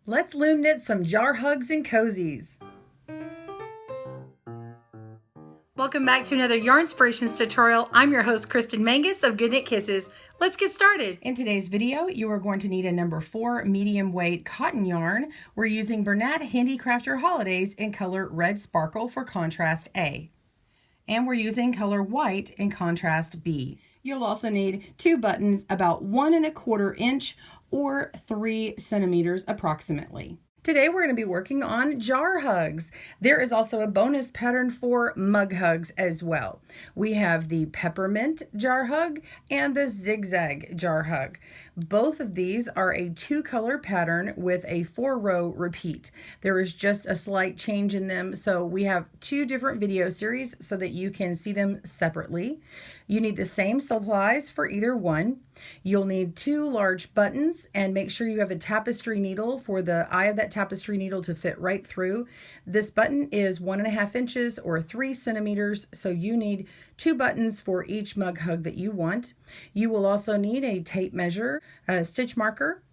Let's loom knit some jar hugs and cozies. Welcome back to another Yarn Inspirations tutorial. I'm your host, Kristen Mangus of GoodKnit Kisses. Let's get started. In today's video, you are going to need a number 4 medium weight cotton yarn. We're using Bernat Handicrafter Holidays in color Red Sparkle for contrast A. And we're using color white in contrast B. You'll also need 2 buttons about 1 1/4 inch or 3 centimeters approximately. Today we're going to be working on jar hugs. There is also a bonus pattern for mug hugs as well. We have the peppermint jar hug and the zigzag jar hug. Both of these are a 2-color pattern with a 4-row repeat. There is just a slight change in them, so we have 2 different video series so that you can see them separately. You need the same supplies for either one. You'll need 2 large buttons, and make sure you have a tapestry needle for the eye of that tapestry needle to fit right through. This button is 1 1/2 inches or 3 centimeters, so you need 2 buttons for each mug hug that you want. You will also need a tape measure, a stitch marker,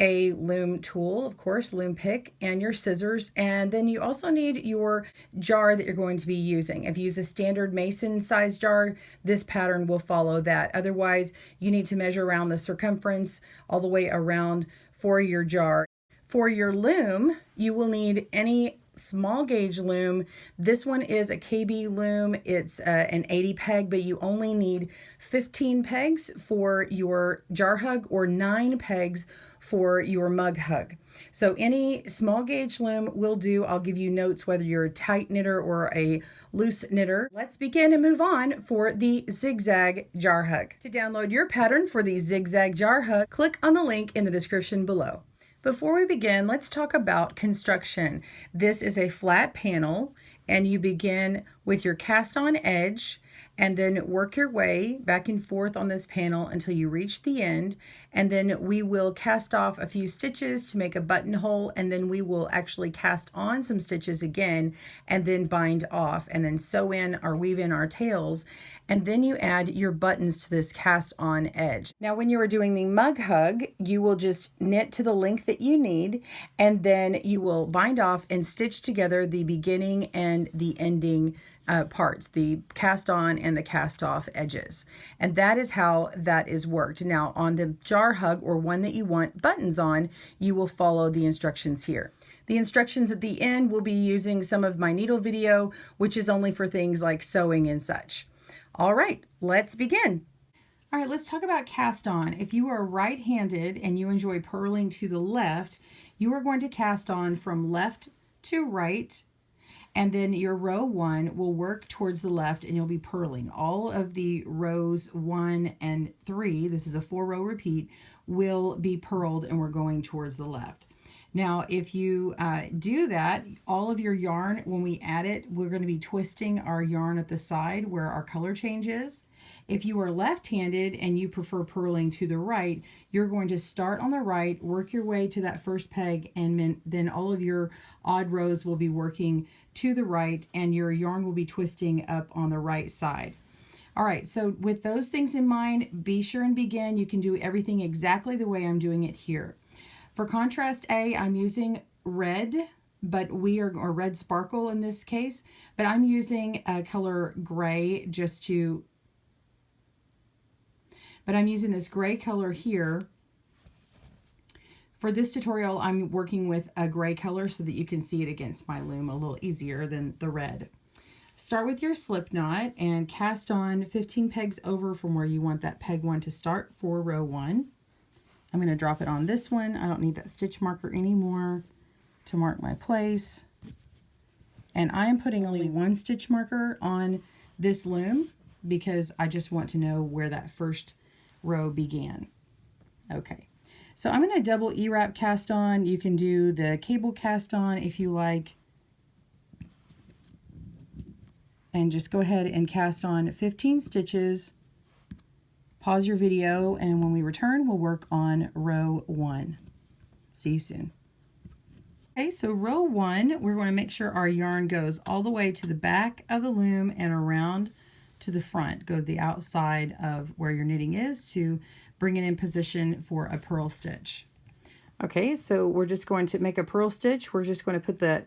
a loom tool, of course, loom pick, and your scissors. And then you also need your jar that you're going to be using. If you use a standard mason size jar, this pattern will follow that. Otherwise, you need to measure around the circumference all the way around for your jar. For your loom, you will need any small gauge loom. This one is a KB loom. It's an 80 peg, but you only need 15 pegs for your jar hug or 9 pegs for your mug hug. So any small gauge loom will do. I'll give you notes whether you're a tight knitter or a loose knitter. Let's begin and move on for the zigzag jar hug. To download your pattern for the zigzag jar hug, click on the link in the description below. Before we begin, let's talk about construction. This is a flat panel, and you begin with your cast on edge and then work your way back and forth on this panel until you reach the end, and then we will cast off a few stitches to make a buttonhole, and then we will actually cast on some stitches again and then bind off and then sew in or weave in our tails, and then you add your buttons to this cast on edge. Now when you are doing the mug hug, you will just knit to the length that you need, and then you will bind off and stitch together the beginning and the ending parts, the cast on and the cast off edges. And that is how that is worked. Now on the jar hug, or one that you want buttons on, you will follow the instructions here. The instructions at the end will be using some of my needle video, which is only for things like sewing and such. All right, let's begin. All right, let's talk about cast on. If you are right-handed and you enjoy purling to the left, you are going to cast on from left to right, and then your row 1 will work towards the left and you'll be purling. All of the rows 1 and 3, this is a 4-row repeat, will be purled and we're going towards the left. Now, if you do that, all of your yarn, when we add it, we're going to be twisting our yarn at the side where our color change is. If you are left-handed and you prefer purling to the right, you're going to start on the right, work your way to that first peg, and then all of your odd rows will be working to the right, and your yarn will be twisting up on the right side. All right, so with those things in mind, be sure and begin. You can do everything exactly the way I'm doing it here. For contrast A, I'm using red, but or red sparkle in this case, but I'm using a color gray but I'm using this gray color here. For this tutorial, I'm working with a gray color so that you can see it against my loom a little easier than the red. Start with your slip knot and cast on 15 pegs over from where you want that peg 1 to start for row 1. I'm going to drop it on this one. I don't need that stitch marker anymore to mark my place. And I am putting only 1 stitch marker on this loom because I just want to know where that first row began. Okay, so I'm going to double E-wrap cast on. You can do the cable cast on if you like. And just go ahead and cast on 15 stitches. Pause your video, and when we return, we'll work on row 1. See you soon. Okay, so row 1, we're going to make sure our yarn goes all the way to the back of the loom and around to the front. Go to the outside of where your knitting is to bring it in position for a purl stitch. Okay, so we're just going to make a purl stitch. We're just going to put the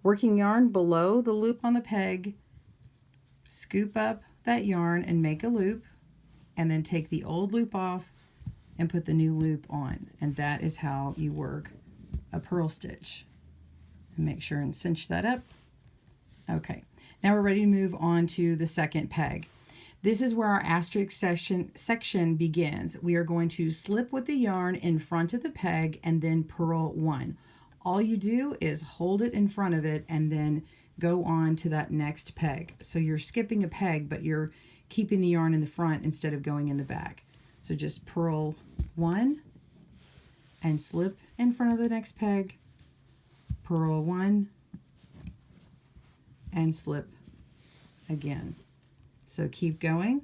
working yarn below the loop on the peg, scoop up that yarn and make a loop, and then take the old loop off and put the new loop on. And that is how you work a purl stitch. And make sure and cinch that up. Okay, now we're ready to move on to the second peg. This is where our asterisk section begins. We are going to slip with the yarn in front of the peg and then purl 1. All you do is hold it in front of it and then go on to that next peg. So you're skipping a peg, but you're keeping the yarn in the front instead of going in the back. So just purl 1 and slip in front of the next peg, purl 1 and slip again. So keep going.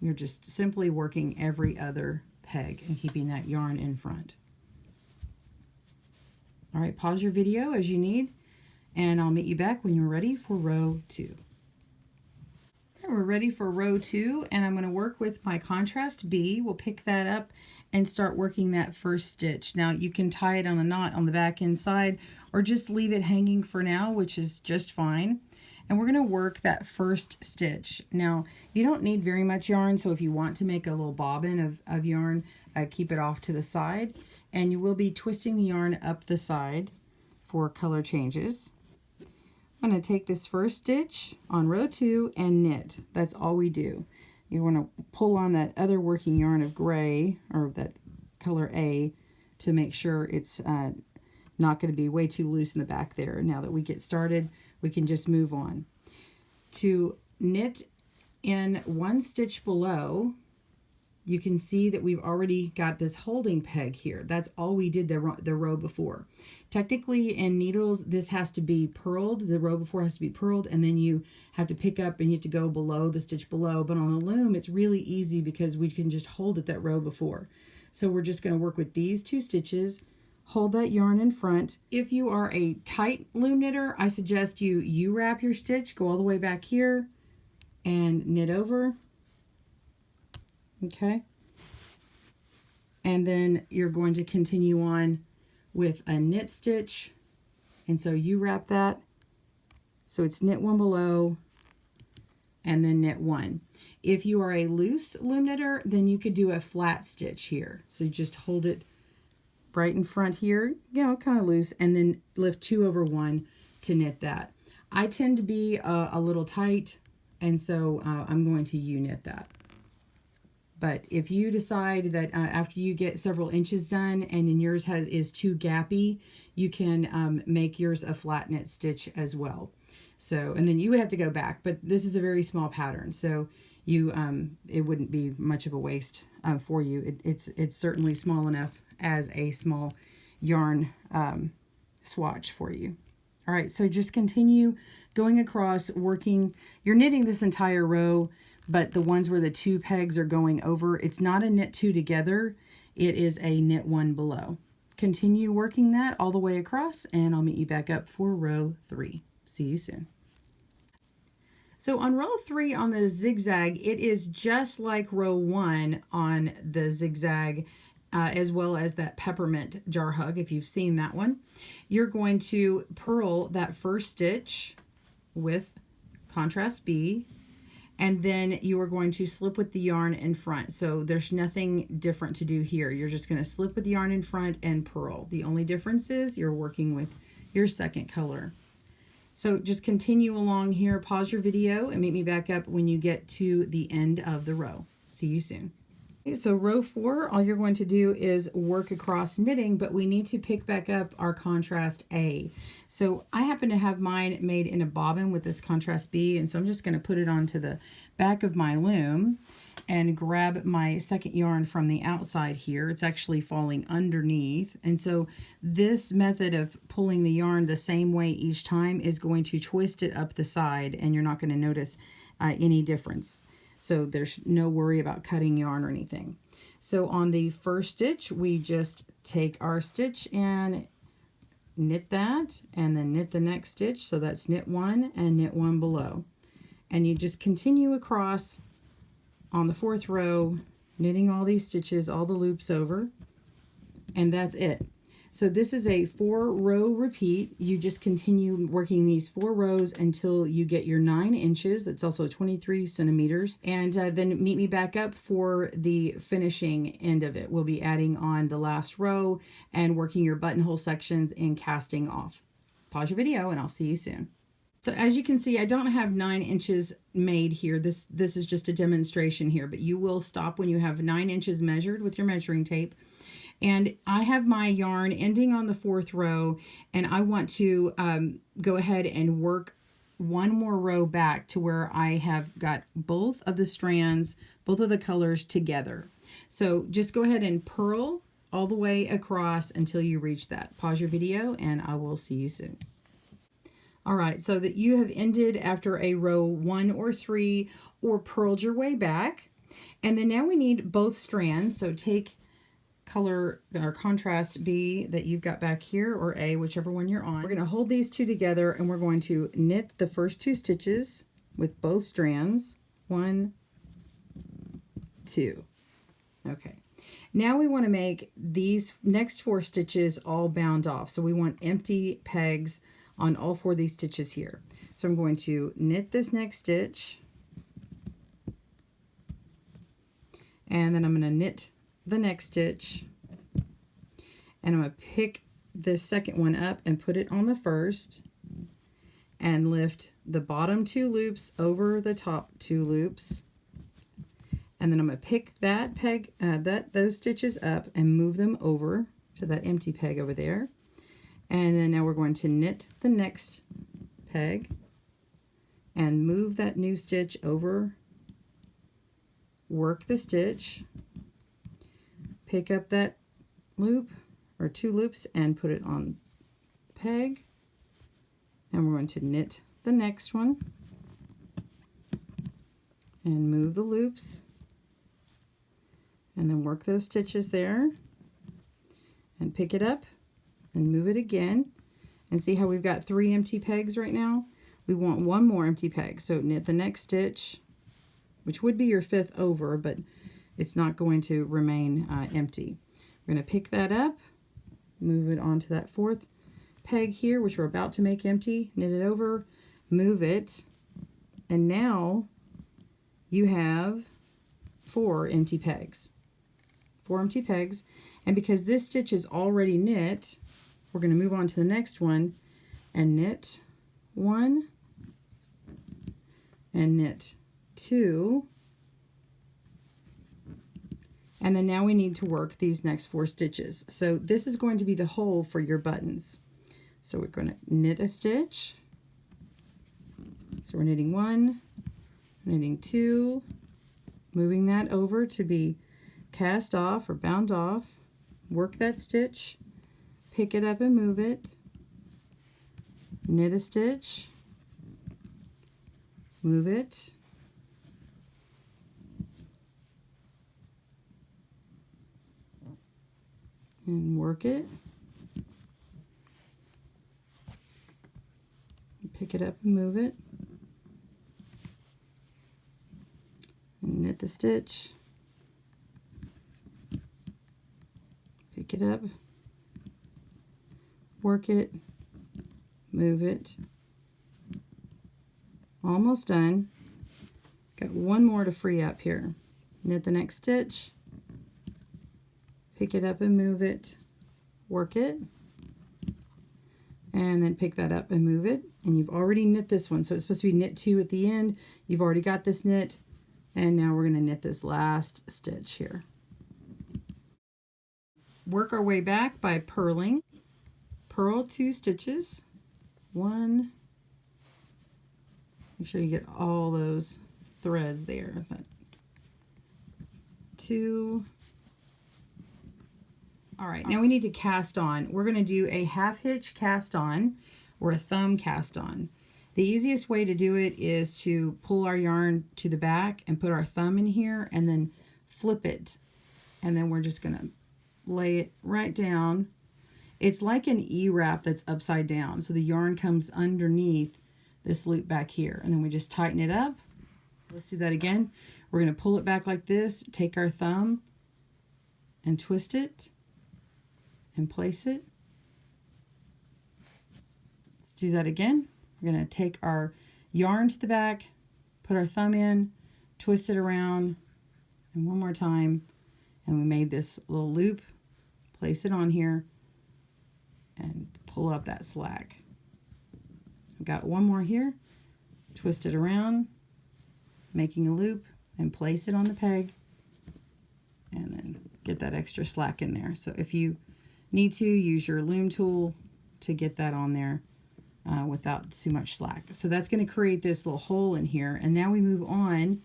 You're just simply working every other peg and keeping that yarn in front. All right, pause your video as you need, and I'll meet you back when you're ready for row 2. We're ready for row 2, and I'm going to work with my contrast B. We'll pick that up and start working that first stitch. Now you can tie it on a knot on the back inside or just leave it hanging for now, which is just fine. And we're going to work that first stitch. Now you don't need very much yarn, so if you want to make a little bobbin of yarn, keep it off to the side. And you will be twisting the yarn up the side for color changes. I'm going to take this first stitch on row 2 and knit. That's all we do. You want to pull on that other working yarn of gray, or that color A, to make sure it's not going to be way too loose in the back there. Now that we get started, we can just move on. To knit in one stitch below, you can see that we've already got this holding peg here. That's all we did the row before. Technically in needles, this has to be purled. The row before has to be purled, and then you have to pick up and you have to go below the stitch below. But on the loom, it's really easy because we can just hold it that row before. So we're just going to work with these 2 stitches, hold that yarn in front. If you are a tight loom knitter, I suggest you wrap your stitch, go all the way back here and knit over. Okay, and then you're going to continue on with a knit stitch, and so you wrap that, so it's knit 1 below and then knit 1. If you are a loose loom knitter, then you could do a flat stitch here, so you just hold it right in front here, you know, kind of loose, and then lift 2 over 1 to knit that. I tend to be a little tight, and so I'm going to U-knit that. But if you decide that after you get several inches done and yours is too gappy, you can make yours a flat knit stitch as well. So, and then you would have to go back, but this is a very small pattern, so you it wouldn't be much of a waste for you. It's certainly small enough as a small yarn swatch for you. All right, so just continue going across, working. You're knitting this entire row, but the ones where the 2 pegs are going over, it's not a knit 2 together, it is a knit 1 below. Continue working that all the way across, and I'll meet you back up for row 3. See you soon. So on row 3 on the zigzag, it is just like row 1 on the zigzag, as well as that peppermint jar hug, if you've seen that one. You're going to purl that first stitch with contrast B, and then you are going to slip with the yarn in front. So there's nothing different to do here. You're just going to slip with the yarn in front and purl. The only difference is you're working with your second color. So just continue along here, pause your video, and meet me back up when you get to the end of the row. See you soon. So row 4, all you're going to do is work across knitting, but we need to pick back up our contrast A. So I happen to have mine made in a bobbin with this contrast B, and so I'm just going to put it onto the back of my loom and grab my second yarn from the outside here. It's actually falling underneath, and so this method of pulling the yarn the same way each time is going to twist it up the side, and you're not going to notice any difference. So there's no worry about cutting yarn or anything. So on the first stitch, we just take our stitch and knit that, and then knit the next stitch. So that's knit 1 and knit 1 below. And you just continue across on the 4th row, knitting all these stitches, all the loops over. And that's it. So this is a 4-row repeat. You just continue working these 4 rows until you get your 9 inches. It's also 23 centimeters. And then meet me back up for the finishing end of it. We'll be adding on the last row and working your buttonhole sections and casting off. Pause your video and I'll see you soon. So as you can see, I don't have 9 inches made here. This is just a demonstration here, but you will stop when you have 9 inches measured with your measuring tape. And I have my yarn ending on the 4th row, and I want to go ahead and work one more row back to where I have got both of the strands, both of the colors together. So just go ahead and purl all the way across until you reach that. Pause your video and I will see you soon. All right, so that you have ended after a row 1 or 3 or purled your way back. And then now we need both strands. So take color or contrast B that you've got back here, or A, whichever one you're on. We're going to hold these two together and we're going to knit the first 2 stitches with both strands. 1, 2. Okay. Now we want to make these next 4 stitches all bound off. So we want empty pegs on all 4 of these stitches here. So I'm going to knit this next stitch, and then I'm going to knit the next stitch, and I'm going to pick this second one up and put it on the first and lift the bottom 2 loops over the top 2 loops, and then I'm going to pick that peg those stitches up and move them over to that empty peg over there. And then now we're going to knit the next peg and move that new stitch over, work the stitch, pick up that loop or 2 loops and put it on the peg, and we're going to knit the next one and move the loops and then work those stitches there and pick it up and move it again. And see how we've got 3 empty pegs right now? We want 1 more empty peg. So knit the next stitch, which would be your 5th over, but it's not going to remain empty. We're going to pick that up, move it onto that 4th peg here, which we're about to make empty, knit it over, move it, and now you have 4 empty pegs. 4 empty pegs, and because this stitch is already knit, we're going to move on to the next one and knit 1 and knit 2. And then now we need to work these next 4 stitches. So this is going to be the hole for your buttons. So we're going to knit a stitch. So we're knitting 1, knitting 2, moving that over to be cast off or bound off, work that stitch, pick it up and move it, knit a stitch, move it, and work it, pick it up and move it, and knit the stitch, pick it up, work it, move it. Almost done. Got 1 more to free up here. Knit the next stitch, pick it up and move it, work it, and then pick that up and move it. And you've already knit this one, so it's supposed to be knit 2 at the end. You've already got this knit, and now we're going to knit this last stitch here. Work our way back by purling. Purl 2 stitches, 1, make sure you get all those threads there, 2. All right, now we need to cast on. We're going to do a half hitch cast on or a thumb cast on. The easiest way to do it is to pull our yarn to the back and put our thumb in here and then flip it, and then we're just going to lay it right down. It's like an E-wrap that's upside down. So the yarn comes underneath this loop back here, and then we just tighten it up. Let's do that again. We're going to pull it back like this, take our thumb and twist it, and place it. Let's do that again. We're going to take our yarn to the back, put our thumb in, twist it around, and one more time. And we made this little loop, place it on here, and pull up that slack. I've got one more here, twist it around, making a loop, and place it on the peg, and then get that extra slack in there. So if you need to, use your loom tool to get that on there without too much slack. So that's going to create this little hole in here. And now we move on,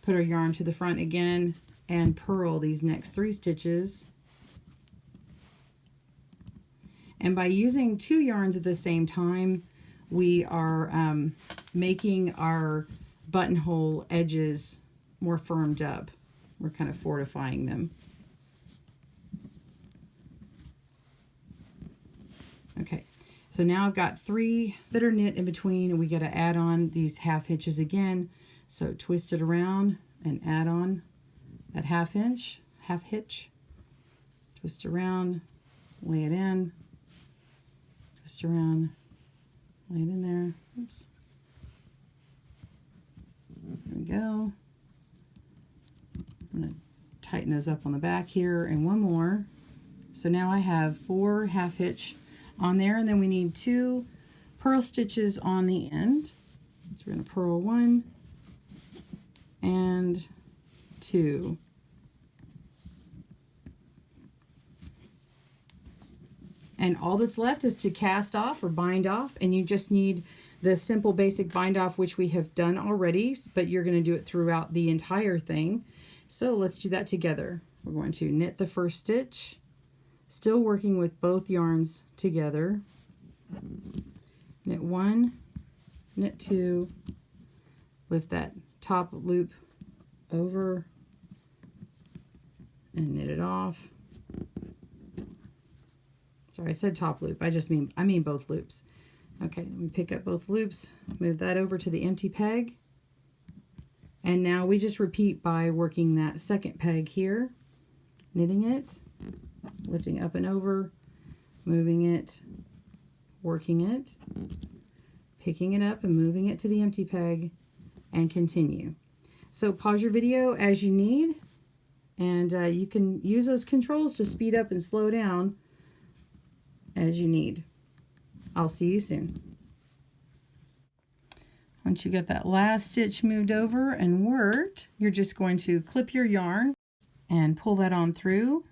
put our yarn to the front again, and purl these next 3 stitches. And by using 2 yarns at the same time, we are making our buttonhole edges more firmed up. We're kind of fortifying them. Okay, so now I've got 3 that are knit in between, and we got to add on these half hitches again. So twist it around and add on that half hitch. Twist around, lay it in, twist around, lay it in there. Oops. There we go. I'm going to tighten those up on the back here, and one more. So now I have 4 half hitch on there, and then we need 2 purl stitches on the end. So we're going to purl 1 and 2. And all that's left is to cast off or bind off, and you just need the simple basic bind off, which we have done already, but you're going to do it throughout the entire thing. So let's do that together. We're going to knit the first stitch, still working with both yarns together. Knit 1, knit 2, lift that top loop over and knit it off. Sorry, I said top loop. I mean both loops. Okay, let me pick up both loops, move that over to the empty peg. And now we just repeat by working that second peg here, knitting it, lifting up and over, moving it, working it, picking it up and moving it to the empty peg, and continue. So pause your video as you need, and you can use those controls to speed up and slow down as you need. I'll see you soon. Once you get that last stitch moved over and worked, you're just going to clip your yarn and pull that on through.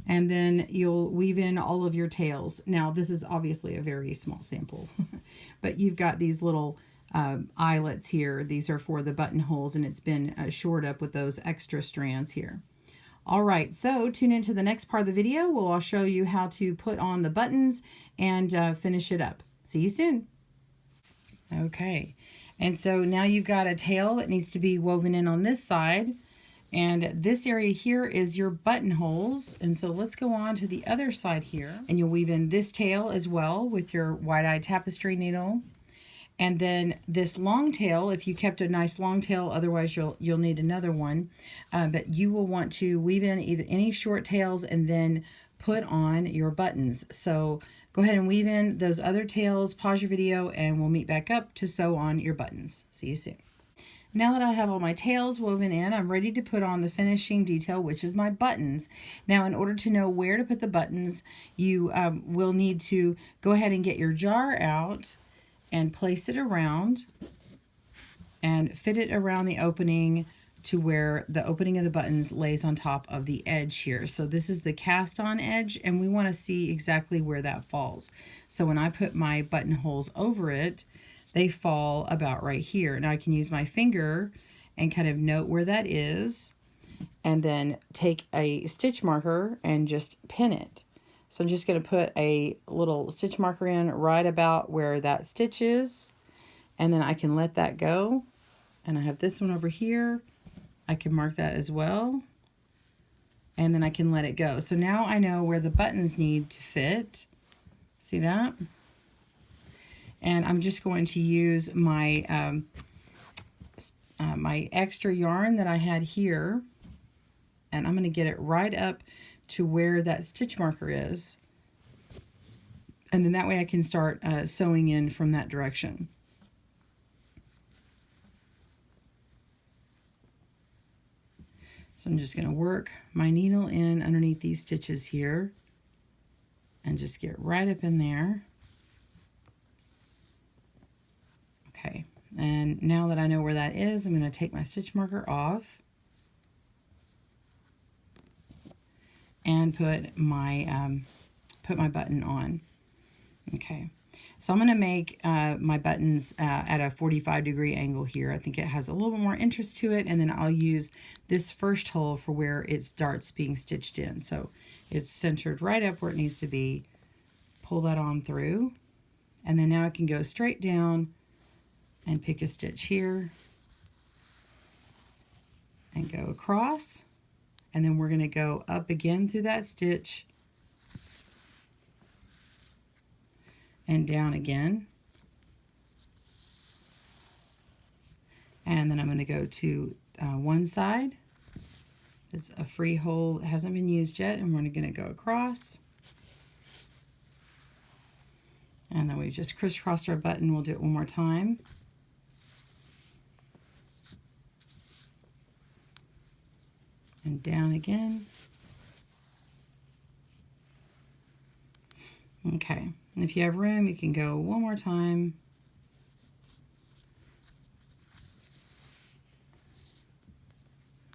And then you'll weave in all of your tails. Now, this is obviously a very small sample, but you've got these little eyelets here. These are for the buttonholes, and it's been shored up with those extra strands here. All right, so tune into the next part of the video where I'll show you how to put on the buttons and finish it up. See you soon. Okay, and so now you've got a tail that needs to be woven in on this side, and this area here is your buttonholes. And so let's go on to the other side here, and you'll weave in this tail as well with your wide-eye tapestry needle. And then this long tail, if you kept a nice long tail, otherwise you'll need another one. But you will want to weave in either any short tails and then put on your buttons. So go ahead and weave in those other tails, pause your video, and we'll meet back up to sew on your buttons. See you soon. Now that I have all my tails woven in, I'm ready to put on the finishing detail, which is my buttons. Now, in order to know where to put the buttons, you will need to go ahead and get your jar out and place it around and fit it around the opening to where the opening of the buttons lays on top of the edge here. So this is the cast on edge, and we want to see exactly where that falls. So when I put my buttonholes over it, they fall about right here. Now I can use my finger and kind of note where that is, and then take a stitch marker and just pin it. So I'm just going to put a little stitch marker in right about where that stitch is, and then I can let that go. And I have this one over here. I can mark that as well, and then I can let it go. So now I know where the buttons need to fit. See that? And I'm just going to use my my extra yarn that I had here, and I'm going to get it right up to where that stitch marker is. And then that way I can start sewing in from that direction. So I'm just going to work my needle in underneath these stitches here and just get right up in there. Okay, and now that I know where that is, I'm going to take my stitch marker off and put my button on. Okay, so I'm going to make my buttons at a 45-degree angle here. I think it has a little bit more interest to it, and then I'll use this first hole for where it starts being stitched in. So it's centered right up where it needs to be. Pull that on through, and then now I can go straight down and pick a stitch here and go across, and then we're going to go up again through that stitch and down again, and then I'm going to go to one side. It's a free hole that hasn't been used yet, and we're going to go across, and then we've just crisscrossed our button. We'll do it one more time. And down again. Okay, and if you have room, you can go one more time.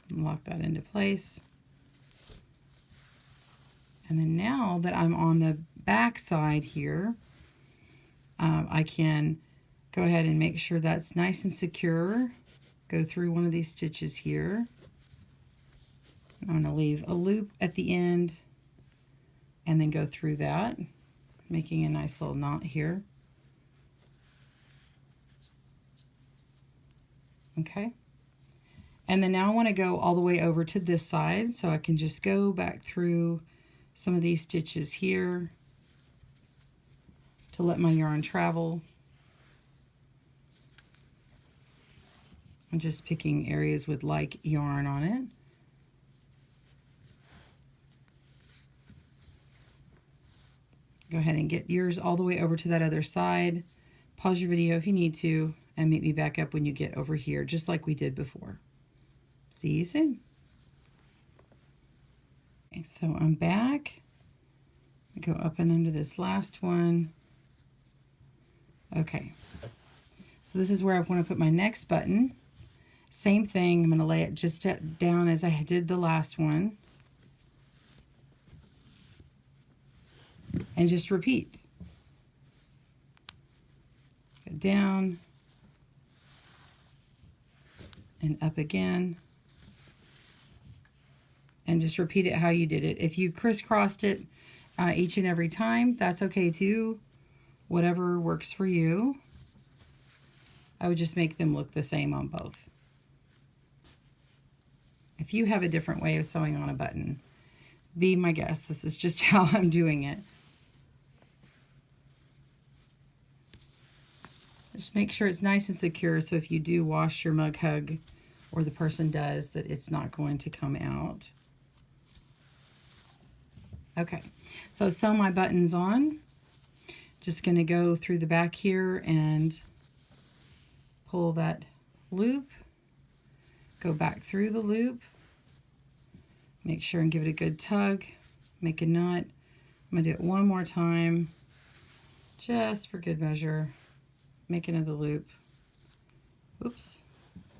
Lock that into place. And then now that I'm on the back side here, I can go ahead and make sure that's nice and secure. Go through one of these stitches here. I'm going to leave a loop at the end and then go through that, making a nice little knot here. Okay. And then now I want to go all the way over to this side, so I can just go back through some of these stitches here to let my yarn travel. I'm just picking areas with like yarn on it. Go ahead and get yours all the way over to that other side. Pause your video if you need to, and meet me back up when you get over here, just like we did before. See you soon. Okay, so I'm back. I go up and under this last one. Okay, so this is where I want to put my next button. Same thing, I'm going to lay it just down as I did the last one. And just repeat. Go down and up again. And just repeat it how you did it. If you crisscrossed it each and every time, that's okay too. Whatever works for you. I would just make them look the same on both. If you have a different way of sewing on a button, be my guest. This is just how I'm doing it. Just make sure it's nice and secure, so if you do wash your mug hug, or the person does, that it's not going to come out. Okay, so sew my buttons on. Just going to go through the back here and pull that loop. Go back through the loop. Make sure and give it a good tug. Make a knot. I'm going to do it one more time, just for good measure. Make another loop. Oops,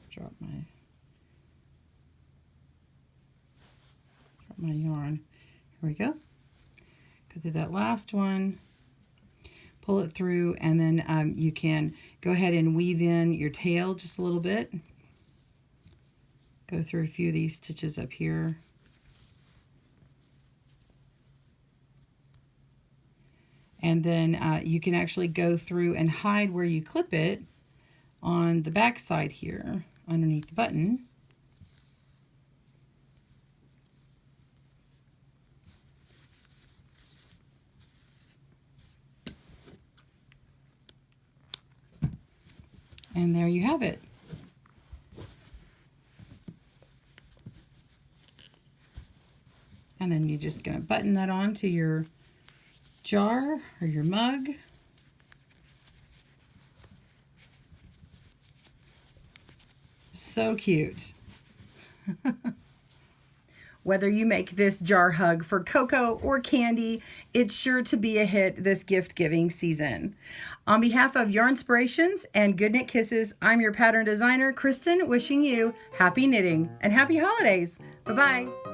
drop my yarn. Here we go. Go through that last one, pull it through, and then you can go ahead and weave in your tail just a little bit. Go through a few of these stitches up here. And then you can actually go through and hide where you clip it on the back side here underneath the button. And there you have it. And then you're just going to button that onto your jar or your mug. So cute. Whether you make this jar hug for cocoa or candy, it's sure to be a hit this gift-giving season. On behalf of Yarnspirations and GoodKnit Kisses, I'm your pattern designer, Kristen, wishing you happy knitting and happy holidays. Bye-bye.